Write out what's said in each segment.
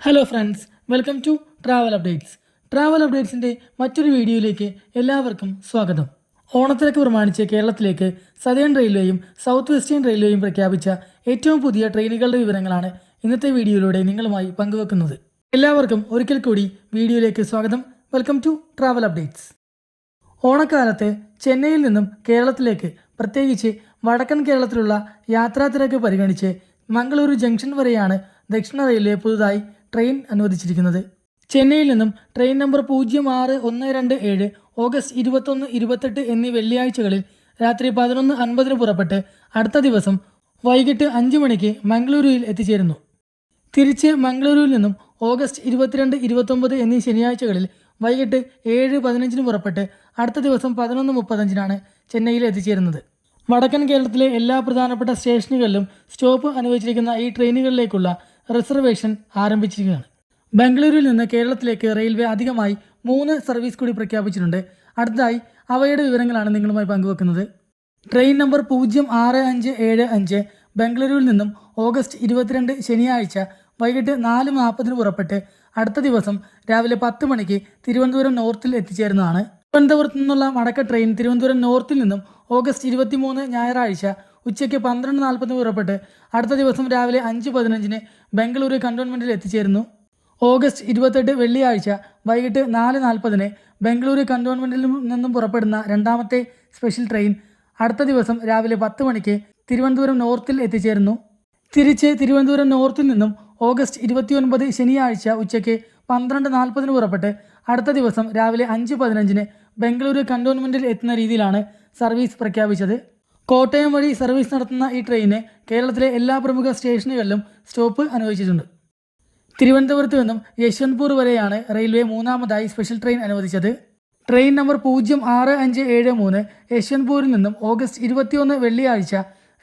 Hello friends, welcome to travel updates. Travel അപ്ഡേറ്റ്സിൻ്റെ മറ്റൊരു വീഡിയോയിലേക്ക് എല്ലാവർക്കും സ്വാഗതം. ഓണത്തിരക്ക് പ്രമാണിച്ച് കേരളത്തിലേക്ക് സതേൺ റെയിൽവേയും സൗത്ത് വെസ്റ്റേൺ റെയിൽവേയും പ്രഖ്യാപിച്ച ഏറ്റവും പുതിയ ട്രെയിനുകളുടെ വിവരങ്ങളാണ് ഇന്നത്തെ വീഡിയോയിലൂടെ നിങ്ങളുമായി പങ്കുവെക്കുന്നത്. എല്ലാവർക്കും ഒരിക്കൽ കൂടി വീഡിയോയിലേക്ക് സ്വാഗതം. Welcome to travel updates. ഓണക്കാലത്ത് ചെന്നൈയിൽ നിന്നും കേരളത്തിലേക്ക്, പ്രത്യേകിച്ച് വടക്കൻ കേരളത്തിലുള്ള യാത്രാ തിരക്ക് പരിഗണിച്ച് മംഗളൂരു ജംഗ്ഷൻ വരെയാണ് ദക്ഷിണ റെയിൽവേ പുതുതായി ട്രെയിൻ അനുവദിച്ചിരിക്കുന്നത്. ചെന്നൈയിൽ നിന്നും ട്രെയിൻ നമ്പർ 0612 ഓഗസ്റ്റ് 21, 28 എന്നീ വെള്ളിയാഴ്ചകളിൽ രാത്രി 11:50 പുറപ്പെട്ട് അടുത്ത ദിവസം വൈകിട്ട് 5 മണിക്ക് മംഗളൂരുവിൽ എത്തിച്ചേരുന്നു. തിരിച്ച് മംഗളൂരുവിൽ നിന്നും ഓഗസ്റ്റ് 22, 29 എന്നീ ശനിയാഴ്ചകളിൽ വൈകിട്ട് 7:15 പുറപ്പെട്ട് അടുത്ത ദിവസം 11:35 ചെന്നൈയിൽ എത്തിച്ചേരുന്നത്. വടക്കൻ കേരളത്തിലെ എല്ലാ പ്രധാനപ്പെട്ട സ്റ്റേഷനുകളിലും സ്റ്റോപ്പ് അനുവദിച്ചിരിക്കുന്ന ഈ ട്രെയിനുകളിലേക്കുള്ള റിസർവേഷൻ ആരംഭിച്ചിരിക്കുകയാണ്. ബംഗളൂരുവിൽ നിന്ന് കേരളത്തിലേക്ക് റെയിൽവേ അധികമായി 3 സർവീസ് കൂടി പ്രഖ്യാപിച്ചിട്ടുണ്ട്. അടുത്തതായി അവയുടെ വിവരങ്ങളാണ് നിങ്ങളുമായി പങ്കുവെക്കുന്നത്. ട്രെയിൻ നമ്പർ 0675 ബംഗളൂരുവിൽ നിന്നും ഓഗസ്റ്റ് 22 ശനിയാഴ്ച വൈകിട്ട് 4:40 പുറപ്പെട്ട് അടുത്ത ദിവസം രാവിലെ 10 മണിക്ക് തിരുവനന്തപുരം നോർത്തിൽ എത്തിച്ചേരുന്നതാണ്. തിരുവനന്തപുരത്തു നിന്നുള്ള മടക്ക ട്രെയിൻ തിരുവനന്തപുരം നോർത്തിൽ നിന്നും ഓഗസ്റ്റ് 23 ഞായറാഴ്ച ഉച്ചയ്ക്ക് 12:40 പുറപ്പെട്ട് അടുത്ത ദിവസം രാവിലെ 5:15 ബംഗളൂരു കണ്ടോൺമെൻറ്റിൽ എത്തിച്ചേരുന്നു. ഓഗസ്റ്റ് 28 വെള്ളിയാഴ്ച വൈകിട്ട് 4:40 ബംഗളൂരു കണ്ടോൺമെൻറ്റിൽ നിന്നും പുറപ്പെടുന്ന രണ്ടാമത്തെ സ്പെഷ്യൽ ട്രെയിൻ അടുത്ത ദിവസം രാവിലെ 10 മണിക്ക് തിരുവനന്തപുരം നോർത്തിൽ എത്തിച്ചേരുന്നു. തിരിച്ച് തിരുവനന്തപുരം നോർത്തിൽ നിന്നും ഓഗസ്റ്റ് 29 ശനിയാഴ്ച ഉച്ചയ്ക്ക് 12:40 പുറപ്പെട്ട് അടുത്ത ദിവസം രാവിലെ 5:15 ബംഗളൂരു കണ്ടോൺമെൻറ്റിൽ എത്തുന്ന രീതിയിലാണ് സർവീസ് പ്രഖ്യാപിച്ചത്. കോട്ടയം വഴി സർവീസ് നടത്തുന്ന ഈ ട്രെയിന് കേരളത്തിലെ എല്ലാ പ്രമുഖ സ്റ്റേഷനുകളിലും സ്റ്റോപ്പ് അനുവദിച്ചിട്ടുണ്ട്. തിരുവനന്തപുരത്ത് നിന്നും യശ്വന്ത്പൂർ വരെയാണ് റെയിൽവേ മൂന്നാമതായി സ്പെഷ്യൽ ട്രെയിൻ അനുവദിച്ചത്. ട്രെയിൻ നമ്പർ 067573 യശ്വന്ത്പൂരിൽ നിന്നും ഓഗസ്റ്റ് 21 വെള്ളിയാഴ്ച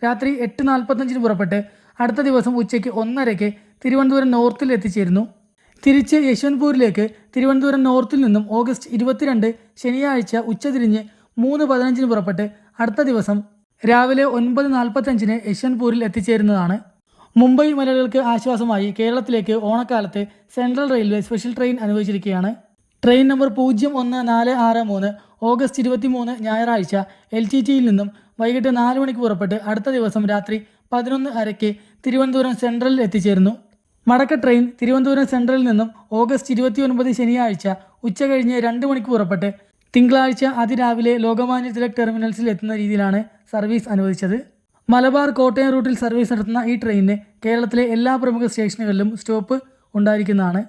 രാത്രി 8:45 പുറപ്പെട്ട് അടുത്ത ദിവസം ഉച്ചയ്ക്ക് 1:30 തിരുവനന്തപുരം നോർത്തിൽ എത്തിച്ചേരുന്നു. തിരിച്ച് യശ്വന്ത്പൂരിലേക്ക് തിരുവനന്തപുരം നോർത്തിൽ നിന്നും ഓഗസ്റ്റ് 22 ശനിയാഴ്ച ഉച്ചതിരിഞ്ഞ് 3:15 പുറപ്പെട്ട് അടുത്ത ദിവസം രാവിലെ 9:45 യശ്വന്ത്പൂരിൽ എത്തിച്ചേരുന്നതാണ്. മുംബൈ മലയാളികൾക്ക് ആശ്വാസമായി കേരളത്തിലേക്ക് ഓണക്കാലത്ത് സെൻട്രൽ റെയിൽവേ സ്പെഷ്യൽ ട്രെയിൻ അനുവദിച്ചിരിക്കുകയാണ്. ട്രെയിൻ നമ്പർ 014663 ഓഗസ്റ്റ് 23 ഞായറാഴ്ച LTTയിൽ നിന്നും വൈകിട്ട് 4 മണിക്ക് പുറപ്പെട്ട് അടുത്ത ദിവസം രാത്രി 11:30 തിരുവനന്തപുരം സെൻട്രലിൽ എത്തിച്ചേരുന്നു. മടക്ക ട്രെയിൻ തിരുവനന്തപുരം സെൻട്രലിൽ നിന്നും ഓഗസ്റ്റ് 29 ശനിയാഴ്ച ഉച്ചകഴിഞ്ഞ് 2 മണിക്ക് പുറപ്പെട്ട് തിങ്കളാഴ്ച അതിരാവിലെ ലോകമാന്യ തിലക് ടെർമിനൽസിൽ എത്തുന്ന രീതിയിലാണ് സർവീസ് അനുവദിച്ചത്. മലബാർ കോട്ടയം റൂട്ടിൽ സർവീസ് നടത്തുന്ന ഈ ട്രെയിനിന് കേരളത്തിലെ എല്ലാ പ്രമുഖ സ്റ്റേഷനുകളിലും സ്റ്റോപ്പ് ഉണ്ടായിരിക്കുന്നതാണ്.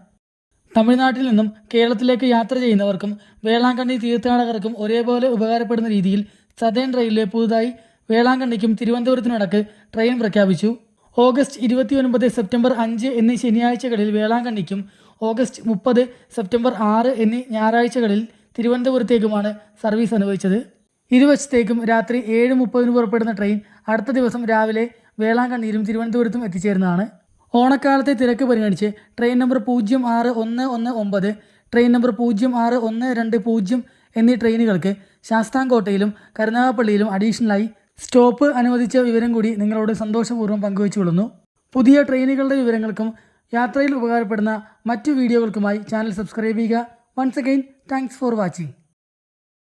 തമിഴ്നാട്ടിൽ നിന്നും കേരളത്തിലേക്ക് യാത്ര ചെയ്യുന്നവർക്കും വേളാങ്കണ്ണി തീർത്ഥാടകർക്കും ഒരേപോലെ ഉപകാരപ്പെടുന്ന രീതിയിൽ സതേൺ റെയിൽവേ പുതുതായി വേളാങ്കണ്ണിക്കും തിരുവനന്തപുരത്തിനിടക്ക് ട്രെയിൻ പ്രഖ്യാപിച്ചു. ഓഗസ്റ്റ് 29 സെപ്റ്റംബർ 5 എന്നീ ശനിയാഴ്ചകളിൽ വേളാങ്കണ്ണിക്കും ഓഗസ്റ്റ് 30 സെപ്റ്റംബർ 6 എന്നീ ഞായറാഴ്ചകളിൽ തിരുവനന്തപുരത്തേക്കുമാണ് സർവീസ് അനുവദിച്ചത്. ഇരുവശത്തേക്കും രാത്രി 7:30 പുറപ്പെടുന്ന ട്രെയിൻ അടുത്ത ദിവസം രാവിലെ വേളാങ്കണ്ണിയിലും തിരുവനന്തപുരത്തും എത്തിച്ചേരുന്നതാണ്. ഓണക്കാലത്തെ തിരക്ക് പരിഗണിച്ച് ട്രെയിൻ നമ്പർ 06119 ട്രെയിൻ നമ്പർ 06120 എന്നീ ട്രെയിനുകൾക്ക് ശാസ്താംകോട്ടയിലും കരുനാഗപ്പള്ളിയിലും അഡീഷണലായി സ്റ്റോപ്പ് അനുവദിച്ച വിവരം കൂടി നിങ്ങളോട് സന്തോഷപൂർവ്വം പങ്കുവച്ചുകൊള്ളുന്നു. പുതിയ ട്രെയിനുകളുടെ വിവരങ്ങൾക്കും യാത്രയിൽ ഉപകാരപ്പെടുന്ന മറ്റു വീഡിയോകൾക്കുമായി ചാനൽ സബ്സ്ക്രൈബ് ചെയ്യുക. Once again thanks for watching.